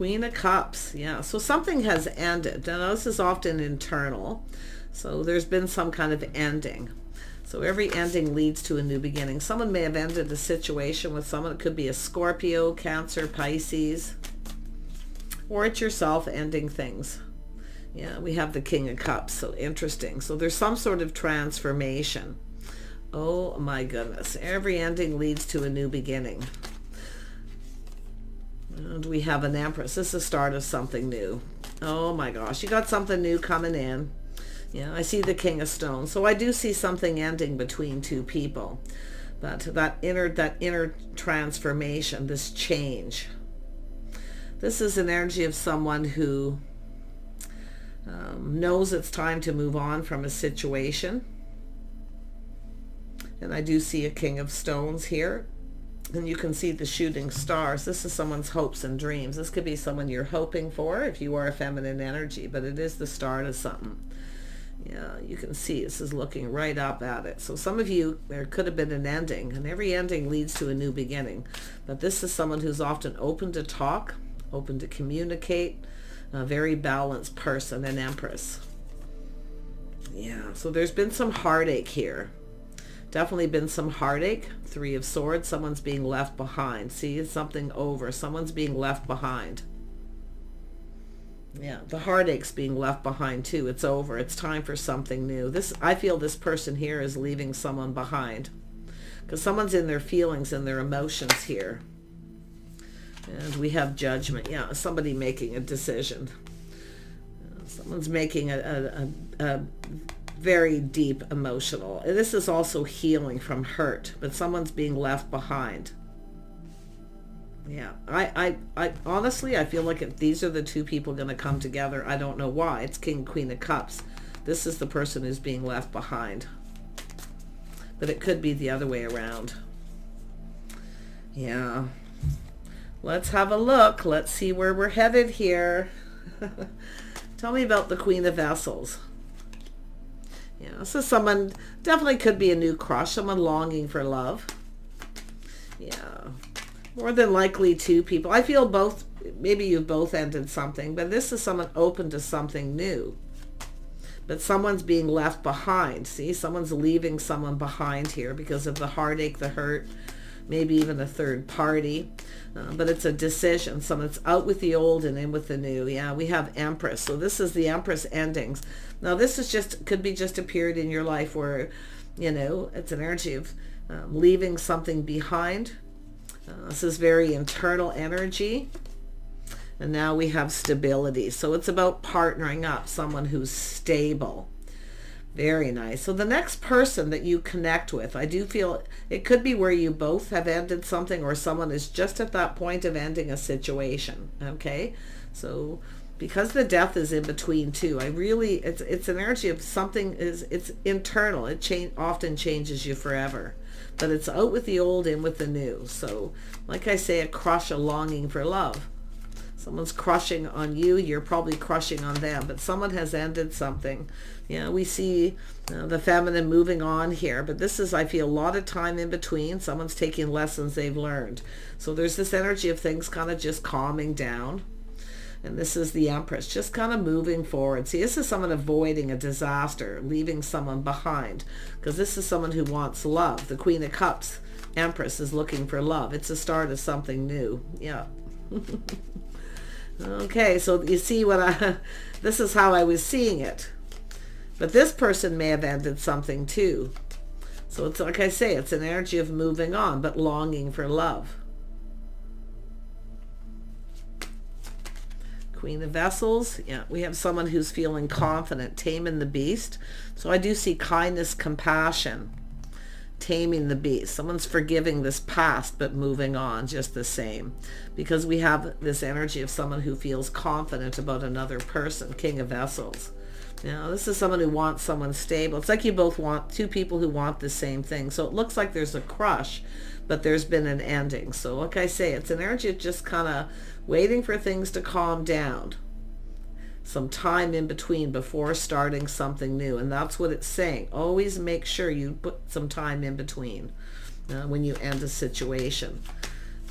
Queen of Cups. Yeah, so something has ended. Now, this is often internal. So there's been some kind of ending. So every ending leads to a new beginning. Someone may have ended a situation with someone. It could be a Scorpio, Cancer, Pisces. Or it's yourself ending things. Yeah, we have the King of Cups. So interesting. So there's some sort of transformation. Oh my goodness. Every ending leads to a new beginning. And we have an Empress. This is the start of something new. Oh my gosh. You got something new coming in. Yeah, I see the King of Stones. So I do see something ending between two people. But that inner transformation, this change. This is an energy of someone who knows it's time to move on from a situation. And I do see a King of Stones here. And you can see the shooting stars. This is someone's hopes and dreams. This could be someone you're hoping for if you are a feminine energy, but it is the start of something. Yeah, you can see this is looking right up at it. So some of you, there could have been an ending, and every ending leads to a new beginning. But this is someone who's often open to talk, open to communicate, a very balanced person, an Empress. Yeah, so there's been some heartache here. Definitely been some heartache. Three of Swords, someone's being left behind. See, it's something over. Someone's being left behind. Yeah, the heartache's being left behind too. It's over. It's time for something new. I feel this person here is leaving someone behind. Because someone's in their feelings and their emotions here. And we have Judgment. Yeah, somebody making a decision. Someone's making a very deep emotional. And this is also healing from hurt, but someone's being left behind. Yeah, I honestly, I feel like if these are the two people going to come together, I don't know why. It's King, Queen of Cups. This is the person who's being left behind. But it could be the other way around. Yeah. Let's have a look. Let's see where we're headed here. Tell me about the Queen of Vessels. Yeah, so someone definitely could be a new crush, someone longing for love. Yeah, more than likely two people. I feel both, maybe you've both ended something, but this is someone open to something new. But someone's being left behind. See, someone's leaving someone behind here because of the heartache, the hurt, maybe even a third party. But it's a decision. Someone's out with the old and in with the new. Yeah, we have Empress. So this is the Empress endings. Now this is just, could be just a period in your life where, you know, it's an energy of leaving something behind. This is very internal energy. And now we have stability. So it's about partnering up, someone who's stable. Very nice. So the next person that you connect with, I do feel it could be where you both have ended something or someone is just at that point of ending a situation. Okay. So because the Death is in between too, it's an energy of something it's internal. It often changes you forever, but it's out with the old, in with the new. So like I say, a crush, a longing for love. Someone's crushing on you, you're probably crushing on them, but someone has ended something. Yeah, we see the feminine moving on here, but this is, I feel, a lot of time in between. Someone's taking lessons they've learned. So there's this energy of things kind of just calming down. And this is the Empress, just kind of moving forward. See, this is someone avoiding a disaster, leaving someone behind, because this is someone who wants love. The Queen of Cups, Empress, is looking for love. It's the start of something new. Yeah. Okay, so you see this is how I was seeing it. But this person may have ended something too. So it's like I say, it's an energy of moving on, but longing for love. Queen of Vessels, yeah, we have someone who's feeling confident, taming the beast. So I do see kindness, compassion, taming the beast. Someone's forgiving this past, but moving on just the same. Because we have this energy of someone who feels confident about another person, King of Vessels. Now, this is someone who wants someone stable. It's like you both want two people who want the same thing. So it looks like there's a crush, but there's been an ending. So like I say, it's an energy of just kind of waiting for things to calm down. Some time in between before starting something new. And that's what it's saying. Always make sure you put some time in between when you end a situation.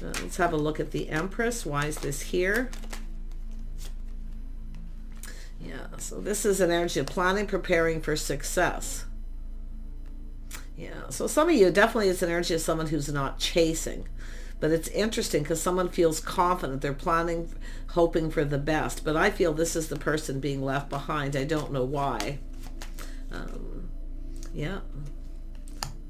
Let's have a look at the Empress. Why is this here? Yeah, so this is an energy of planning, preparing for success. Yeah, so some of you, definitely it's an energy of someone who's not chasing. But it's interesting because someone feels confident. They're planning, hoping for the best. But I feel this is the person being left behind. I don't know why. Yeah.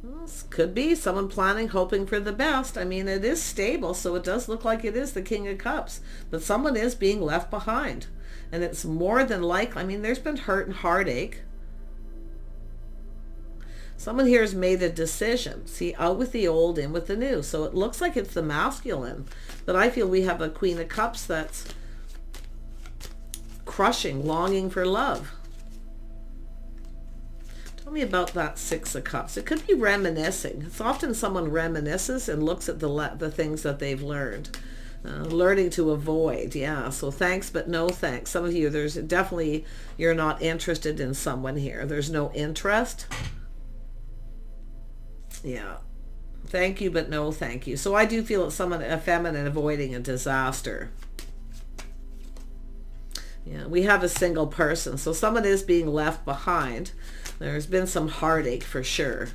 Well, this could be someone planning, hoping for the best. I mean, it is stable, so it does look like it is the King of Cups. But someone is being left behind. And it's more than likely, I mean, there's been hurt and heartache. Someone here has made a decision. See, out with the old, in with the new. So it looks like it's the masculine. But I feel we have a Queen of Cups that's crushing, longing for love. Tell me about that Six of Cups. It could be reminiscing. It's often someone reminisces and looks at the things that they've learned. Learning to avoid. Yeah, so thanks but no thanks. Some of you, there's definitely, you're not interested in someone here. There's no interest. Yeah. Thank you, but no thank you. So I do feel it's someone, a feminine, avoiding a disaster. Yeah, we have a single person. So someone is being left behind. There's been some heartache for sure.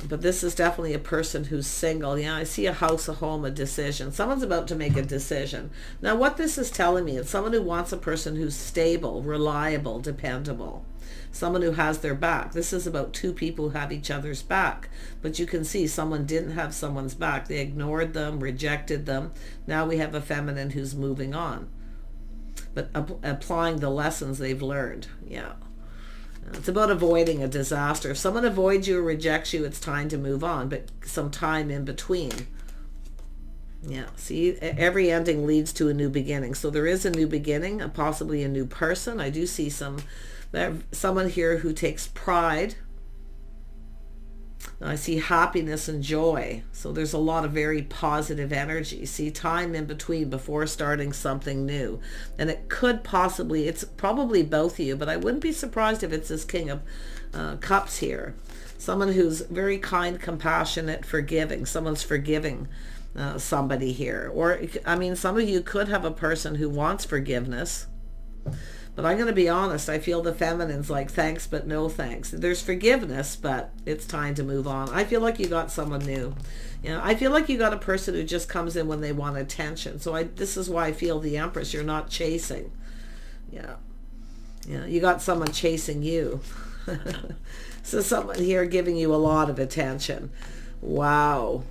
But this is definitely a person who's single. Yeah, I see a house, a home, a decision. Someone's about to make a decision. Now, what this is telling me is someone who wants a person who's stable, reliable, dependable. Someone who has their back. This is about two people who have each other's back. But you can see someone didn't have someone's back. They ignored them, rejected them. Now we have a feminine who's moving on. But applying the lessons they've learned. Yeah. It's about avoiding a disaster. If someone avoids you or rejects you, it's time to move on, but some time in between. Yeah, see, every ending leads to a new beginning. So there is a new beginning, possibly a new person. I do see someone here who takes pride. I see happiness and joy. So there's a lot of very positive energy. See, time in between before starting something new. And it could possibly, it's probably both of you, but I wouldn't be surprised if it's this King of Cups here. Someone who's very kind, compassionate, forgiving. Someone's forgiving somebody here. Or, I mean, some of you could have a person who wants forgiveness. But I'm going to be honest, I feel the feminine's like, thanks, but no thanks. There's forgiveness, but it's time to move on. I feel like you got someone new. You know, I feel like you got a person who just comes in when they want attention. So this is why I feel the Empress, you're not chasing. Yeah. Yeah, you got someone chasing you. So someone here giving you a lot of attention. Wow.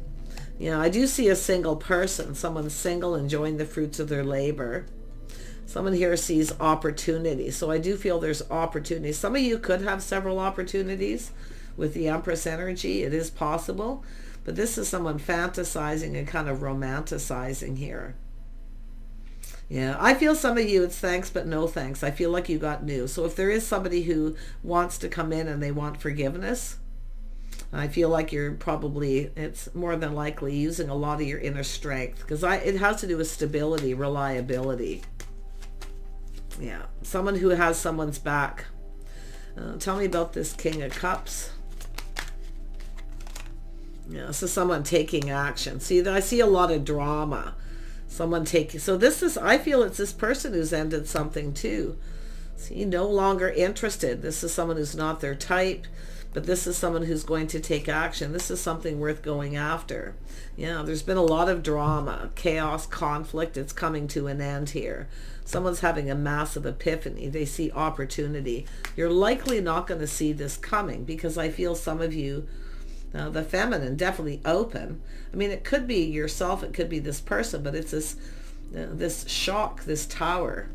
Yeah, I do see a single person. Someone single, enjoying the fruits of their labor. Someone here sees opportunity. So I do feel there's opportunity. Some of you could have several opportunities with the Empress energy. It is possible. But this is someone fantasizing and kind of romanticizing here. Yeah, I feel some of you, it's thanks but no thanks. I feel like you got new. So if there is somebody who wants to come in and they want forgiveness, I feel like you're probably, it's more than likely using a lot of your inner strength. Because it has to do with stability, reliability. Yeah, someone who has someone's back. Tell me about this King of Cups. Yeah, this is someone taking action. See, I see a lot of drama. Someone taking, so this is, I feel it's this person who's ended something too. See, no longer interested. This is someone who's not their type, but this is someone who's going to take action. This is something worth going after. Yeah, there's been a lot of drama, chaos, conflict. It's coming to an end here. Someone's having a massive epiphany. They see opportunity. You're likely not going to see this coming because I feel some of you, the feminine, definitely open. I mean, it could be yourself. It could be this person, but it's this shock, this tower.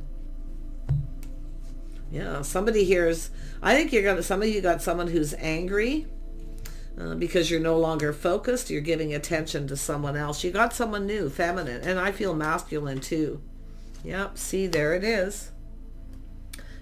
Yeah, somebody here is, I think some of you got someone who's angry because you're no longer focused. You're giving attention to someone else. You got someone new, feminine, and I feel masculine too. Yep, see, there it is.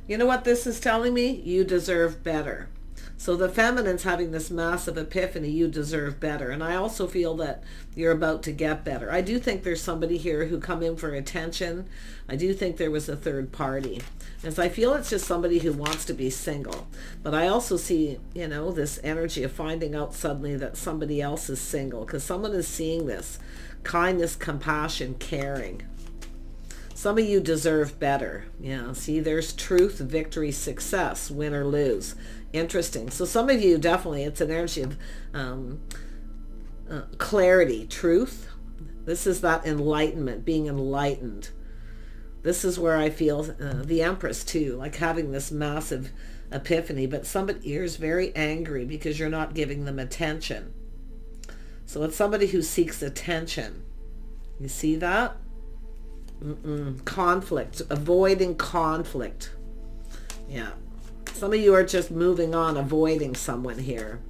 You know what this is telling me? You deserve better. So the feminine's having this massive epiphany, you deserve better. And I also feel that you're about to get better. I do think there's somebody here who come in for attention. I do think there was a third party. As I feel it's just somebody who wants to be single. But I also see, you know, this energy of finding out suddenly that somebody else is single. Because someone is seeing this. Kindness, compassion, caring. Some of you deserve better. Yeah, see, there's truth, victory, success, win or lose. Interesting. So some of you, definitely, it's an energy of clarity, truth. This is that enlightenment, being enlightened. This is where I feel the Empress too, like having this massive epiphany, but somebody here is very angry because you're not giving them attention. So it's somebody who seeks attention. You see that? Conflict, avoiding conflict. Yeah. Some of you are just moving on, avoiding someone here.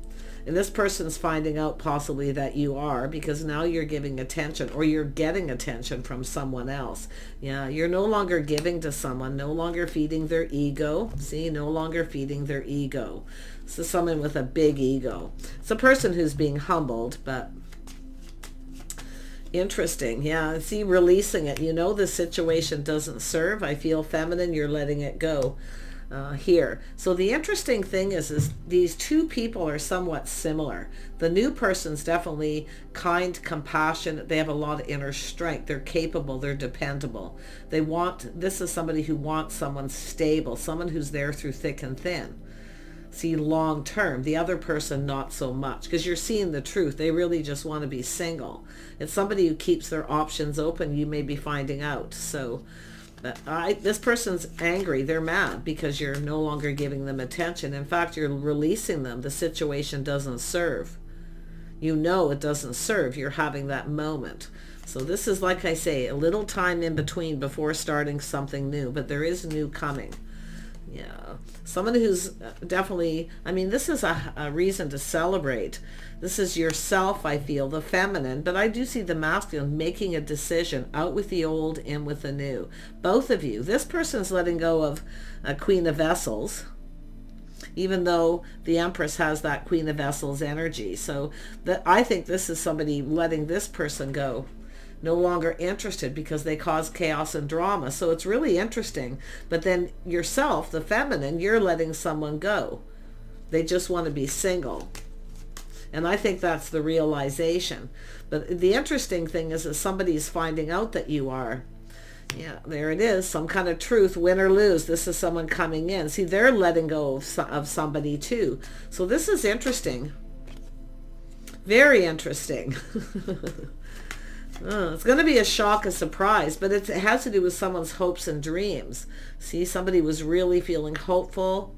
And this person's finding out possibly that you are, because now you're giving attention, or you're getting attention from someone else. Yeah, you're no longer giving to someone, no longer feeding their ego. See, no longer feeding their ego. So someone with a big ego. It's a person who's being humbled, but interesting. Yeah, see, releasing it. You know the situation doesn't serve. I feel feminine, you're letting it go. Here. So the interesting thing is these two people are somewhat similar. The new person's definitely kind, compassionate. They have a lot of inner strength. They're capable. They're dependable. This is somebody who wants someone stable, someone who's there through thick and thin. See, long term. The other person, not so much, because you're seeing the truth. They really just want to be single. It's somebody who keeps their options open. You may be finding out. So this person's angry. They're mad because you're no longer giving them attention. In fact, you're releasing them. The situation doesn't serve. You know it doesn't serve. You're having that moment. So this is, like I say, a little time in between before starting something new, but there is new coming. Yeah, someone who's definitely, I mean, this is a reason to celebrate. This is yourself, I feel, the feminine, but I do see the masculine making a decision, out with the old, in with the new. Both of you. This person's letting go of a Queen of Vessels, even though the Empress has that Queen of Vessels energy. So I think this is somebody letting this person go. No longer interested because they cause chaos and drama. So it's really interesting. But then yourself, the feminine, you're letting someone go. They just want to be single. And I think that's the realization. But the interesting thing is that somebody's finding out that you are. Yeah, there it is. Some kind of truth, win or lose. This is someone coming in. See, they're letting go of somebody too. So this is interesting. Very interesting. It's going to be a shock, a surprise, but it has to do with someone's hopes and dreams. See, somebody was really feeling hopeful.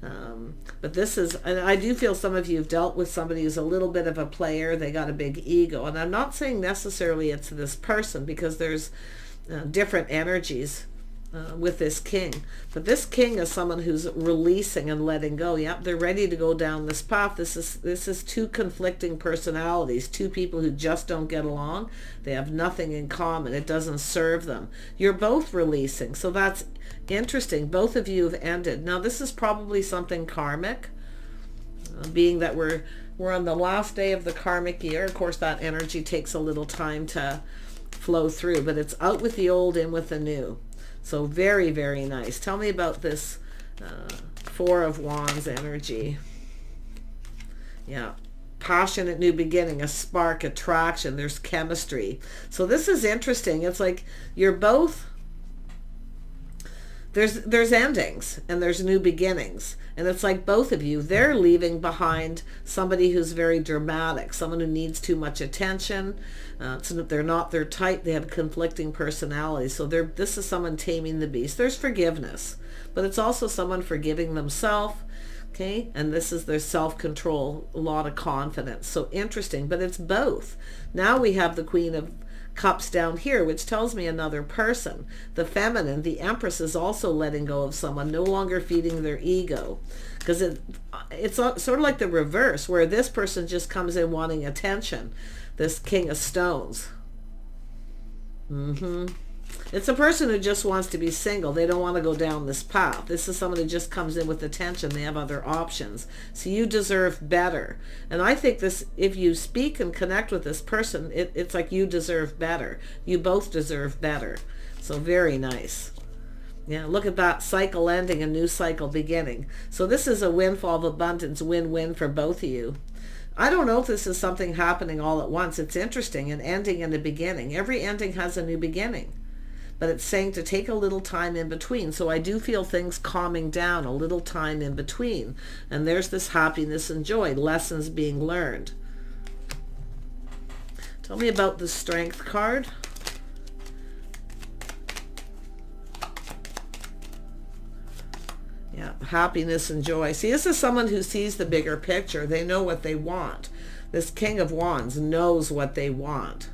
But this is, and I do feel some of you have dealt with somebody who's a little bit of a player. They got a big ego. And I'm not saying necessarily it's this person, because there's different energies with this king. But this king is someone who's releasing and letting go. Yep, they're ready to go down this path. This is two conflicting personalities, two people who just don't get along. They have nothing in common. It doesn't serve them. You're both releasing. So that's interesting. Both of you have ended. Now this is probably something karmic, being that we're on the last day of the karmic year. Of course, that energy takes a little time to flow through, but it's out with the old, in with the new. So very, very nice. Tell me about this Four of Wands energy. Yeah. Passionate new beginning, a spark, attraction. There's chemistry. So this is interesting. It's like you're both, there's endings and there's new beginnings. And it's like both of you, they're leaving behind somebody who's very dramatic, someone who needs too much attention. So they're not their type. They have conflicting personalities. So this is someone taming the beast. There's forgiveness, but it's also someone forgiving themselves. Okay, and this is their self-control, a lot of confidence. So interesting, but it's both. Now we have the Queen of Cups down here, which tells me another person. The feminine, the Empress, is also letting go of someone, no longer feeding their ego. Because it's sort of like the reverse, where this person just comes in wanting attention. This King of Stones. It's a person who just wants to be single. They don't want to go down this path. This is someone who just comes in with attention. They have other options. So you deserve better. And I think this, if you speak and connect with this person, it's like you deserve better. You both deserve better. So very nice. Yeah, look at that. Cycle ending, a new cycle beginning. So this is a windfall of abundance, win-win for both of you. I don't know if this is something happening all at once. It's interesting, an ending and a beginning. Every ending has a new beginning. but it's saying to take a little time in between. So I do feel things calming down, a little time in between. And there's this happiness and joy, lessons being learned. Tell me about the Strength card. Yeah, happiness and joy. See, this is someone who sees the bigger picture. They know what they want. This King of Wands knows what they want.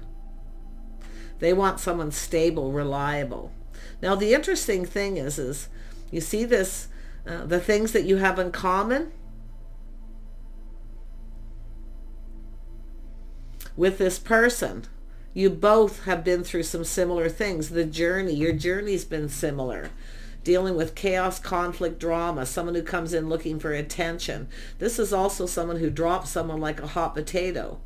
They want someone stable, reliable. Now, the interesting thing is you see this, the things that you have in common with this person. You both have been through some similar things. The journey, your journey's been similar. Dealing with chaos, conflict, drama, someone who comes in looking for attention. This is also someone who drops someone like a hot potato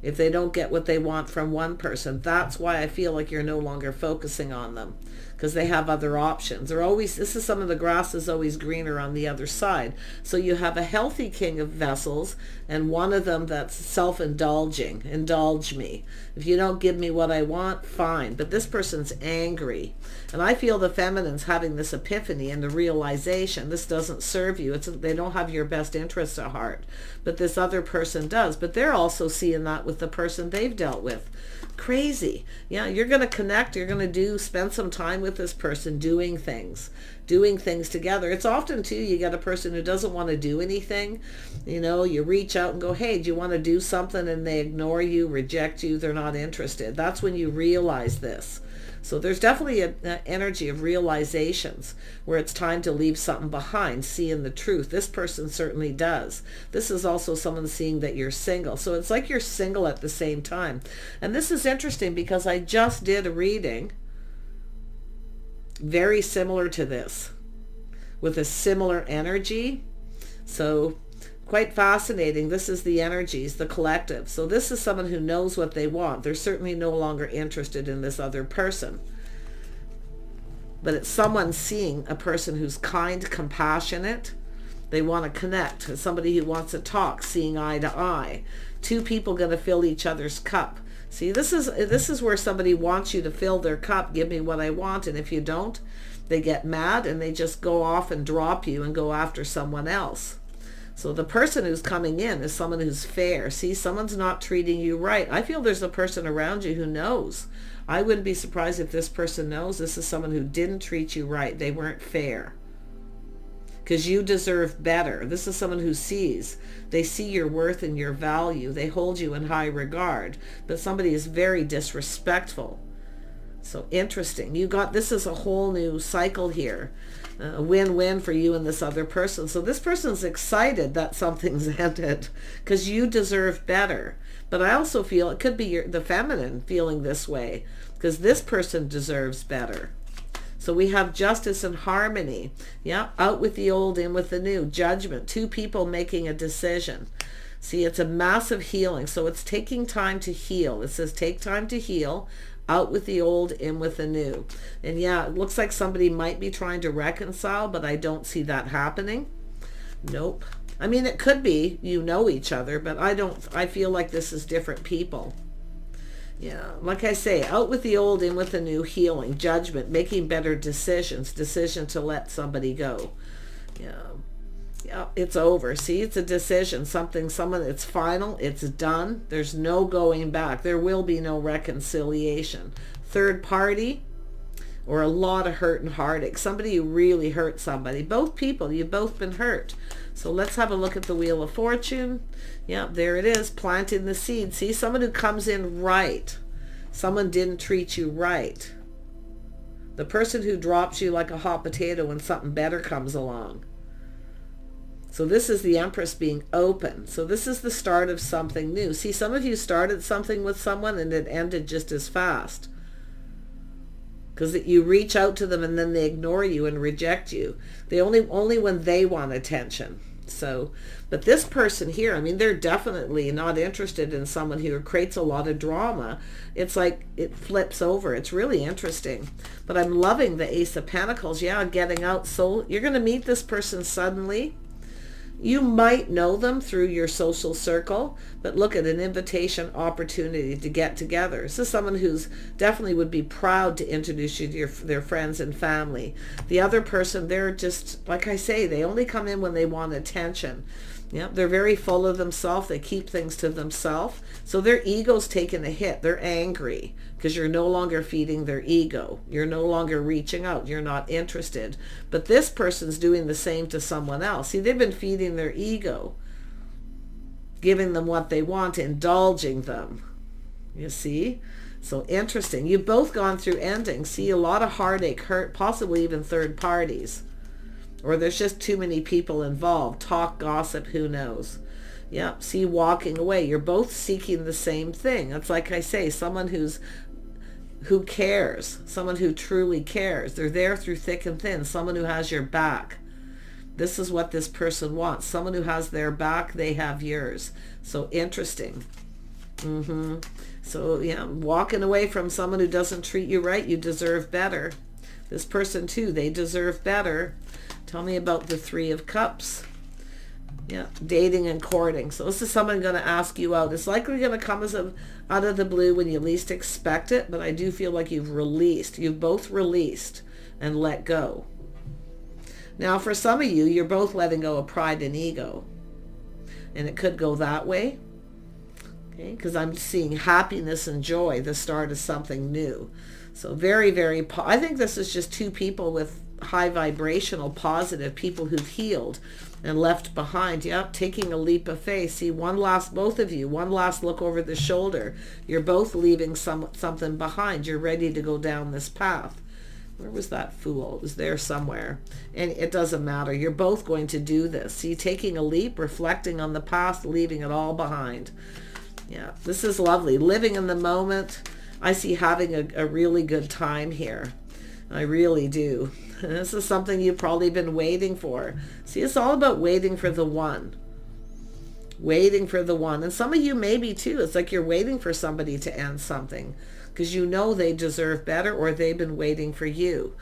if they don't get what they want from one person. That's why I feel like you're no longer focusing on them, because they have other options. They're always, this is some of the grass is always greener on the other side. So you have a healthy King of Vessels and one of them that's self-indulging. Indulge me. If you don't give me what I want, fine. But this person's angry. And I feel the feminine's having this epiphany and the realization this doesn't serve you. They don't have your best interests at heart. But this other person does. But they're also seeing that with the person they've dealt with. Crazy. Yeah, you're going to connect. You're going to spend some time with this person doing things together. It's often too, you get a person who doesn't want to do anything. You know, you reach out and go, hey, do you want to do something? And they ignore you, reject you. They're not interested. That's when you realize this. So there's definitely an energy of realizations where it's time to leave something behind, seeing the truth. This person certainly does. This is also someone seeing that you're single. So it's like you're single at the same time. And this is interesting because I just did a reading very similar to this with a similar energy. So quite fascinating. This is the energies, the collective. So this is someone who knows what they want. They're certainly no longer interested in this other person. But it's someone seeing a person who's kind, compassionate. They want to connect. It's somebody who wants to talk, seeing eye to eye. Two people going to fill each other's cup. See, this is where somebody wants you to fill their cup. Give me what I want. And if you don't, they get mad and they just go off and drop you and go after someone else. So the person who's coming in is someone who's fair. See, someone's not treating you right. I feel there's a person around you who knows. I wouldn't be surprised if this person knows this is someone who didn't treat you right. They weren't fair. Because you deserve better. This is someone who sees. They see your worth and your value. They hold you in high regard. But somebody is very disrespectful. So interesting. This is a whole new cycle here. A win-win for you and this other person. So this person's excited that something's ended because you deserve better. But I also feel it could be the feminine feeling this way because this person deserves better. So we have justice and harmony. Yeah, out with the old, in with the new. Judgment. Two people making a decision. See, it's a massive healing. So it's taking time to heal. It says take time to heal. Out with the old, in with the new. And yeah, it looks like somebody might be trying to reconcile, but I don't see that happening. Nope. I mean, it could be you know each other, but I feel like this is different people. Yeah, like I say, out with the old, in with the new, healing, judgment, making better decision to let somebody go. Yeah, it's over. See, it's a decision, it's final, it's done. There's no going back. There will be no reconciliation. Third party, or a lot of hurt and heartache. Somebody who really hurt somebody. Both people, you've both been hurt. So let's have a look at the Wheel of Fortune. Yeah, there it is, planting the seed. See, someone who comes in right. Someone didn't treat you right. The person who drops you like a hot potato when something better comes along. So this is the Empress being open. So this is the start of something new. See, some of you started something with someone and it ended just as fast. Because you reach out to them and then they ignore you and reject you. They only when they want attention. So, but this person here, I mean, they're definitely not interested in someone who creates a lot of drama. It's like it flips over. It's really interesting. But I'm loving the Ace of Pentacles. Yeah, getting out. So you're going to meet this person suddenly. You might know them through your social circle, but look at an invitation opportunity to get together. This is someone who's definitely would be proud to introduce you to their friends and family. The other person, they're just, like I say, they only come in when they want attention. Yeah, they're very full of themselves. They keep things to themselves. So their ego's taking a hit. They're angry because you're no longer feeding their ego. You're no longer reaching out. You're not interested. But this person's doing the same to someone else. See, they've been feeding their ego, giving them what they want, indulging them. You see? So interesting. You've both gone through endings. See, a lot of heartache, hurt, possibly even third parties. Or there's just too many people involved. Talk, gossip, who knows. Yeah, see, walking away. You're both seeking the same thing. It's like I say, someone who cares. Someone who truly cares. They're there through thick and thin. Someone who has your back. This is what this person wants. Someone who has their back, they have yours. So interesting. So, yeah, walking away from someone who doesn't treat you right, you deserve better. This person, too, they deserve better. Tell me about the Three of Cups. Yeah, dating and courting. So this is someone going to ask you out. It's likely going to come out of the blue when you least expect it, but I do feel like you've released. You've both released and let go. Now, for some of you, you're both letting go of pride and ego. And it could go that way. Okay, because I'm seeing happiness and joy, the start of something new. So very, very, I think this is just two people with high vibrational, positive people who've healed and left behind. Yep, taking a leap of faith. See, both of you, one last look over the shoulder. You're both leaving something behind. You're ready to go down this path. Where was that Fool? It was there somewhere. And it doesn't matter. You're both going to do this. See, taking a leap, reflecting on the past, leaving it all behind. Yeah, this is lovely. Living in the moment. I see having a really good time here. I really do. This is something you've probably been waiting for. See, it's all about waiting for the one. Waiting for the one. And some of you maybe too. It's like you're waiting for somebody to end something because you know they deserve better, or they've been waiting for you.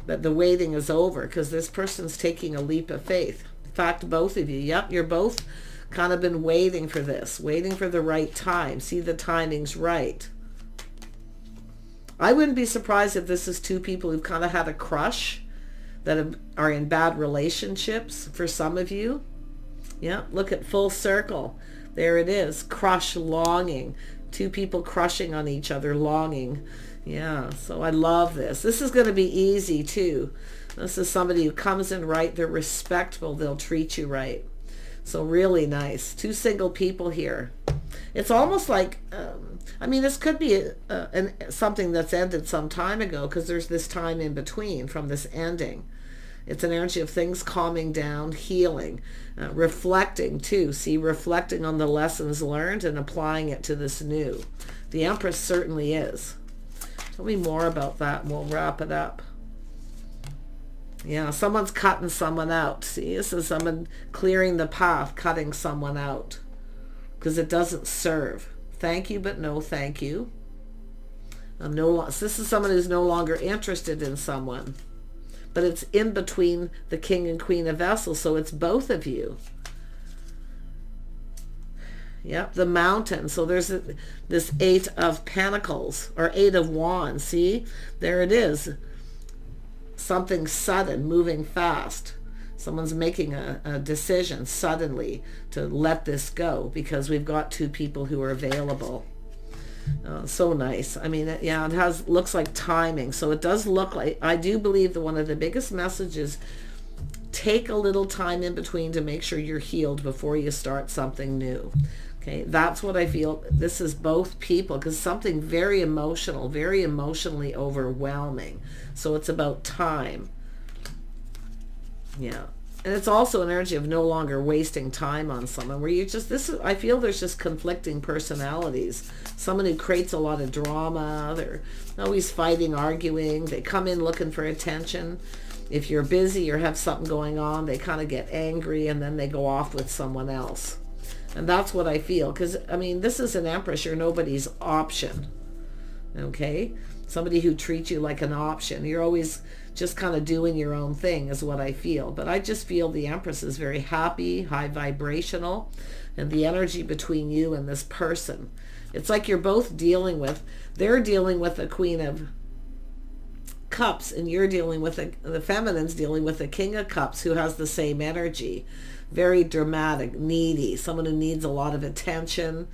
But the waiting is over because this person's taking a leap of faith. In fact, both of you. Yep, you're both kind of been waiting for this. Waiting for the right time. See, the timing's right. I wouldn't be surprised if this is two people who've kind of had a crush that are in bad relationships for some of you. Yeah, look at full circle. There it is. Crush, longing. Two people crushing on each other, longing. Yeah, so I love this. This is going to be easy too. This is somebody who comes in right. They're respectful. They'll treat you right. So really nice. Two single people here. It's almost like, I mean, this could be something that's ended some time ago because there's this time in between from this ending. It's an energy of things calming down, healing, reflecting too. See, reflecting on the lessons learned and applying it to this new. The Empress certainly is. Tell me more about that and we'll wrap it up. Yeah, someone's cutting someone out. See, this is someone clearing the path, cutting someone out because it doesn't serve. Thank you, but no thank you. This is someone who's no longer interested in someone. But it's in between the King and Queen of Vessels, so it's both of you. Yep, the Mountain. So there's this Eight of Pentacles, or Eight of Wands. See? There it is. Something sudden, moving fast. Someone's making a decision suddenly to let this go because we've got two people who are available. So nice. I mean, yeah, it looks like timing. So it does look like, I do believe that one of the biggest messages, take a little time in between to make sure you're healed before you start something new. Okay, that's what I feel. This is both people because something very emotional, very emotionally overwhelming. So it's about time. Yeah. And it's also an energy of no longer wasting time on someone where you just, I feel there's just conflicting personalities. Someone who creates a lot of drama. They're always fighting, arguing. They come in looking for attention. If you're busy or have something going on, they kind of get angry and then they go off with someone else. And that's what I feel. Because, I mean, this is an Empress. You're nobody's option. Okay? Somebody who treats you like an option. You're always just kind of doing your own thing is what I feel. But I just feel the Empress is very happy, high vibrational, and the energy between you and this person. It's like you're both dealing with, they're dealing with the Queen of Cups, and you're dealing with the feminine's dealing with the King of Cups, who has the same energy. Very dramatic, needy, someone who needs a lot of attention.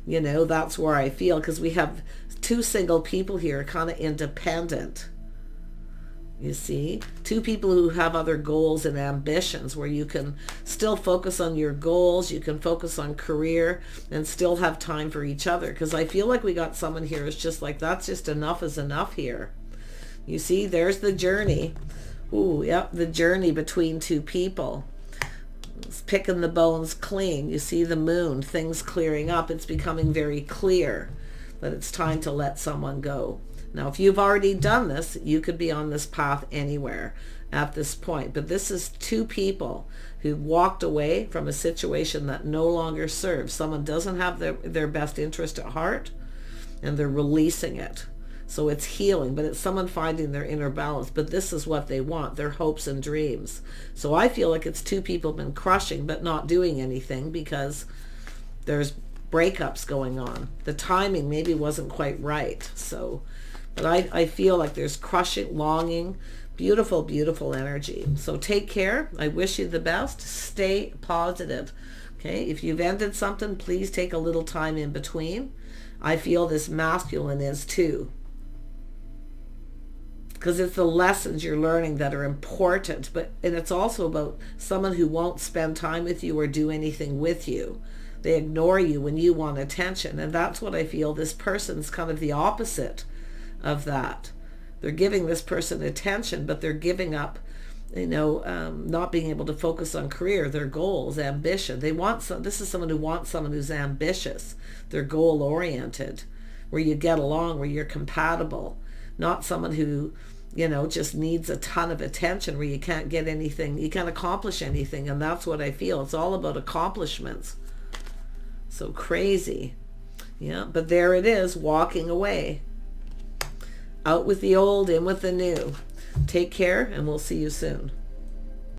You know, that's where I feel, because we have two single people here, kind of independent. You see, two people who have other goals and ambitions, where you can still focus on your goals, you can focus on career, and still have time for each other. Because I feel like we got someone here who's just like, that's just enough is enough here. You see, there's the journey. Ooh, yep, the journey between two people. It's picking the bones clean. You see the moon, things clearing up. It's becoming very clear that it's time to let someone go. Now, if you've already done this, you could be on this path anywhere at this point. But this is two people who walked away from a situation that no longer serves. Someone doesn't have their best interest at heart, and they're releasing it. So it's healing, but it's someone finding their inner balance. But this is what they want, their hopes and dreams. So I feel like it's two people been crushing but not doing anything, because there's breakups going on. The timing maybe wasn't quite right. So, but I feel like there's crushing, longing, beautiful, beautiful energy. So take care. I wish you the best. Stay positive. Okay, if you've ended something, please take a little time in between. I feel this masculine is too, because it's the lessons you're learning that are important. And it's also about someone who won't spend time with you or do anything with you. They ignore you when you want attention. And that's what I feel. This person's kind of the opposite of that. They're giving this person attention, but they're giving up, you know, not being able to focus on career, their goals, ambition. This is someone who wants someone who's ambitious. They're goal oriented, where you get along, where you're compatible. Not someone who, you know, just needs a ton of attention, where you can't get anything, you can't accomplish anything. And that's what I feel. It's all about accomplishments. So crazy. Yeah, but there it is, walking away. Out with the old, in with the new. Take care, and we'll see you soon.